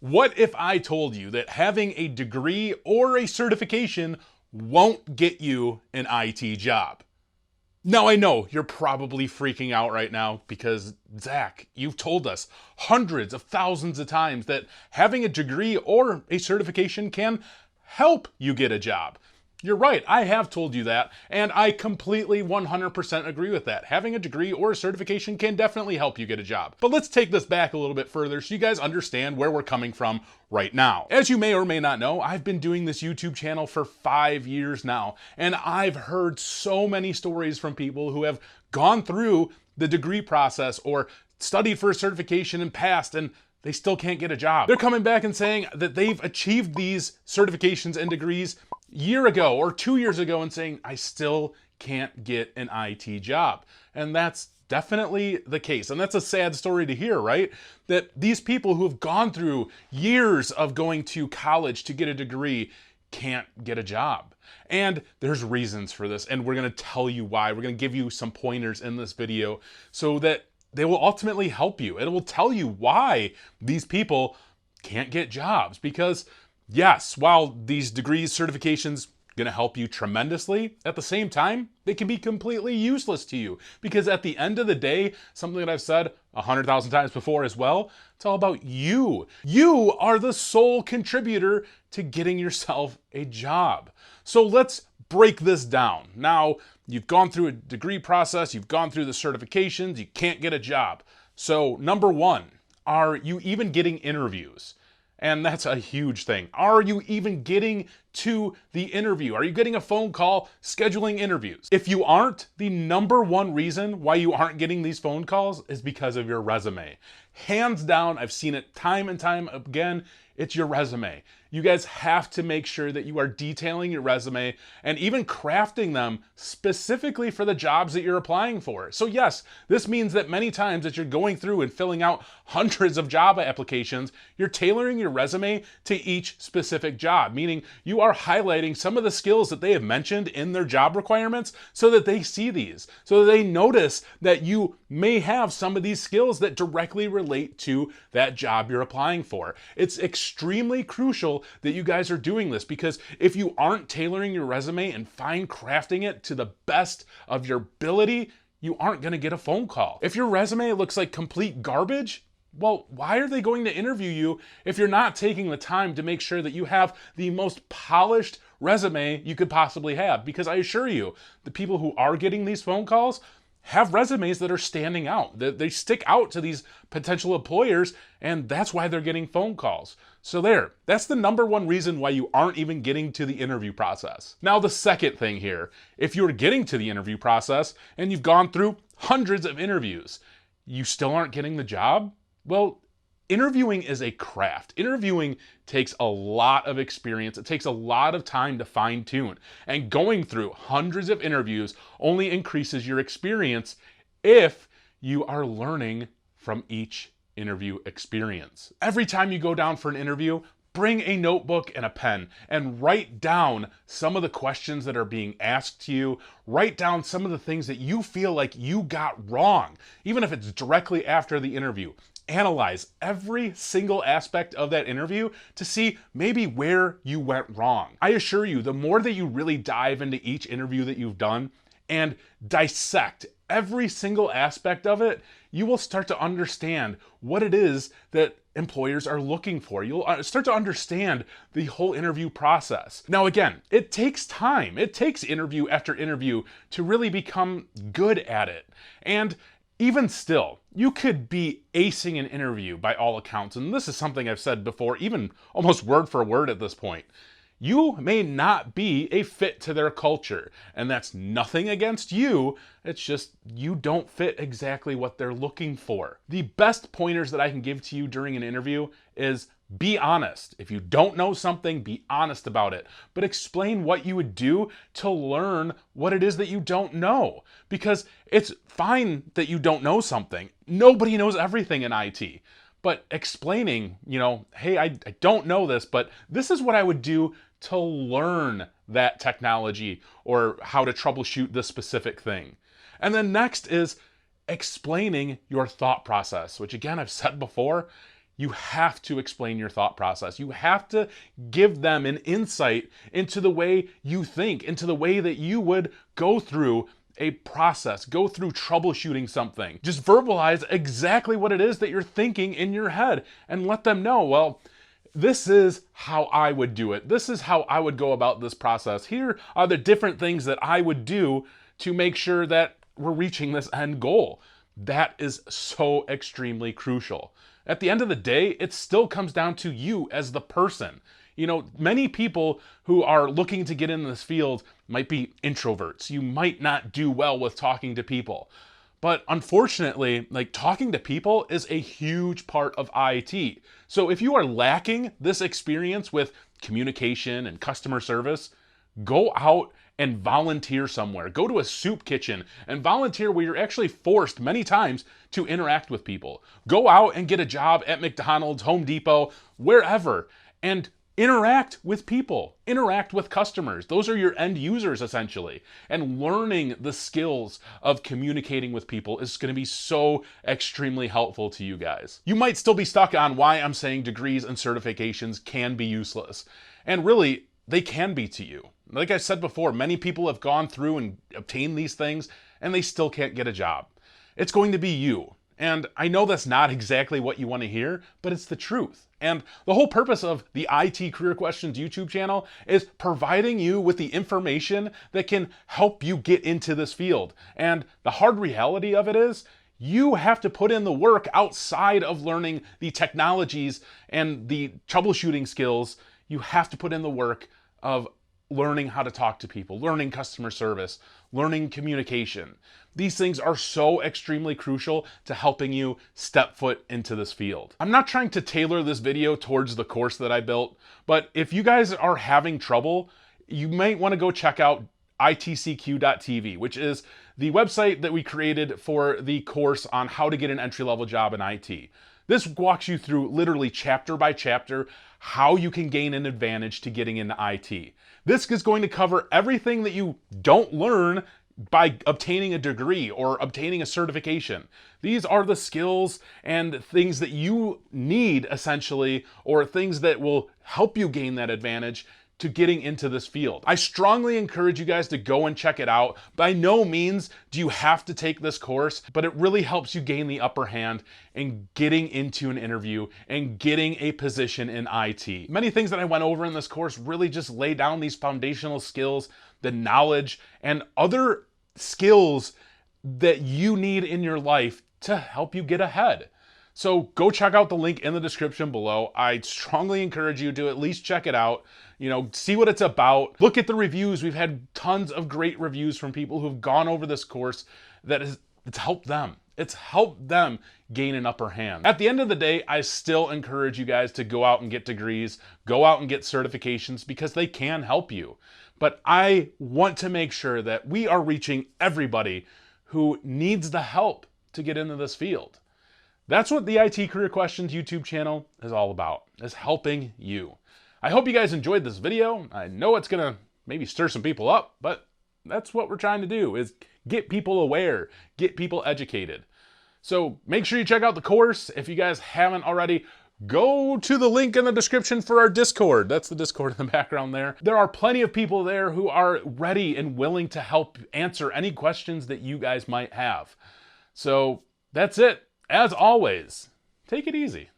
What if I told you that having a degree or a certification won't get you an IT job? Now, I know you're probably freaking out right now because, Zach, you've told us hundreds of thousands of times that having a degree or a certification can help you get a job. You're right, I have told you that, and I completely 100% agree with that. Having a degree or a certification can definitely help you get a job. But let's take this back a little bit further so you guys understand where we're coming from right now. As you may or may not know, I've been doing this YouTube channel for 5 years now, and I've heard so many stories from people who have gone through the degree process or studied for a certification and passed, and they still can't get a job. They're coming back and saying that they've achieved these certifications and degrees year ago or 2 years ago and saying, I still can't get an IT job. And that's definitely the case. And that's a sad story to hear, right? That these people who have gone through years of going to college to get a degree can't get a job. And there's reasons for this, and we're going to tell you why. We're going to give you some pointers in this video so that they will ultimately help you. It will tell you why these people can't get jobs. Because yes, while these degrees, certifications, going to help you tremendously, at the same time, they can be completely useless to you. Because at the end of the day, something that I've said 100,000 times before as well, it's all about you. You are the sole contributor to getting yourself a job. So let's break this down. Now, you've gone through a degree process, you've gone through the certifications, you can't get a job. So number one, are you even getting interviews? And that's a huge thing. Are you even getting to the interview? Are you getting a phone call, scheduling interviews? If you aren't, the number one reason why you aren't getting these phone calls is because of your resume. Hands down, I've seen it time and time again, it's your resume. You guys have to make sure that you are detailing your resume and even crafting them specifically for the jobs that you're applying for. So yes, this means that many times that you're going through and filling out hundreds of job applications, you're tailoring your resume to each specific job, meaning you are highlighting some of the skills that they have mentioned in their job requirements so that they see these, so that they notice that you may have some of these skills that directly relate to that job you're applying for. It's extremely crucial that you guys are doing this, because if you aren't tailoring your resume and fine crafting it to the best of your ability, you aren't going to get a phone call. If your resume looks like complete garbage, well, why are they going to interview you if you're not taking the time to make sure that you have the most polished resume you could possibly have? Because I assure you, the people who are getting these phone calls have resumes that are standing out. They stick out to these potential employers, and that's why they're getting phone calls. So that's the number one reason why you aren't even getting to the interview process. Now, the second thing here, if you're getting to the interview process and you've gone through hundreds of interviews, you still aren't getting the job, well, interviewing is a craft. Interviewing takes a lot of experience. It takes a lot of time to fine tune. And going through hundreds of interviews only increases your experience if you are learning from each interview experience. Every time you go down for an interview, bring a notebook and a pen and write down some of the questions that are being asked to you. Write down some of the things that you feel like you got wrong, even if it's directly after the interview. Analyze every single aspect of that interview to see maybe where you went wrong. I assure you, the more that you really dive into each interview that you've done and dissect every single aspect of it, you will start to understand what it is that employers are looking for. You'll start to understand the whole interview process. Now, again, it takes time. It takes interview after interview to really become good at it. And even still, you could be acing an interview by all accounts, and this is something I've said before, even almost word for word at this point. You may not be a fit to their culture, and that's nothing against you. It's just you don't fit exactly what they're looking for. The best pointers that I can give to you during an interview is be honest. If you don't know something, be honest about it. But explain what you would do to learn what it is that you don't know. Because it's fine that you don't know something. Nobody knows everything in IT. But explaining, hey, I don't know this, but this is what I would do to learn that technology or how to troubleshoot this specific thing. And then next is explaining your thought process, which again, I've said before, You have to explain your thought process. You have to give them an insight into the way you think, into the way that you would go through a process, go through troubleshooting something. Just verbalize exactly what it is that you're thinking in your head and let them know, well, this is how I would do it. This is how I would go about this process. Here are the different things that I would do to make sure that we're reaching this end goal. That is so extremely crucial. At the end of the day, it still comes down to you as the person. You know, many people who are looking to get in this field might be introverts. You might not do well with talking to people. But unfortunately, like, talking to people is a huge part of IT. So if you are lacking this experience with communication and customer service, go out and volunteer somewhere. Go to a soup kitchen and volunteer where you're actually forced many times to interact with people. Go out and get a job at McDonald's, Home Depot, wherever, and interact with people, interact with customers. Those are your end users, essentially. And learning the skills of communicating with people is going to be so extremely helpful to you guys. You might still be stuck on why I'm saying degrees and certifications can be useless. And really, they can be to you. Like I said before, many people have gone through and obtained these things, and they still can't get a job. It's going to be you. And I know that's not exactly what you want to hear, but it's the truth. And the whole purpose of the IT Career Questions YouTube channel is providing you with the information that can help you get into this field. And the hard reality of it is, you have to put in the work outside of learning the technologies and the troubleshooting skills. You have to put in the work of learning how to talk to people, learning customer service, learning communication. These things are so extremely crucial to helping you step foot into this field. I'm not trying to tailor this video towards the course that I built, but if you guys are having trouble, you might want to go check out itcq.tv, which is the website that we created for the course on how to get an entry-level job in IT. This walks you through literally chapter by chapter how you can gain an advantage to getting into IT. This is going to cover everything that you don't learn by obtaining a degree or obtaining a certification. These are the skills and things that you need, essentially, or things that will help you gain that advantage to getting into this field. I strongly encourage you guys to go and check it out. By no means do you have to take this course, but it really helps you gain the upper hand in getting into an interview and getting a position in IT. Many things that I went over in this course really just lay down these foundational skills, the knowledge, and other skills that you need in your life to help you get ahead. So go check out the link in the description below. I strongly encourage you to at least check it out. You know, see what it's about. Look at the reviews. We've had tons of great reviews from people who've gone over this course it's helped them. It's helped them gain an upper hand. At the end of the day, I still encourage you guys to go out and get degrees, go out and get certifications, because they can help you. But I want to make sure that we are reaching everybody who needs the help to get into this field. That's what the IT Career Questions YouTube channel is all about, is helping you. I hope you guys enjoyed this video. I know it's gonna maybe stir some people up, but that's what we're trying to do, is get people aware, get people educated. So make sure you check out the course. If you guys haven't already, go to the link in the description for our Discord. That's the Discord in the background there. There are plenty of people there who are ready and willing to help answer any questions that you guys might have. So that's it. As always, take it easy.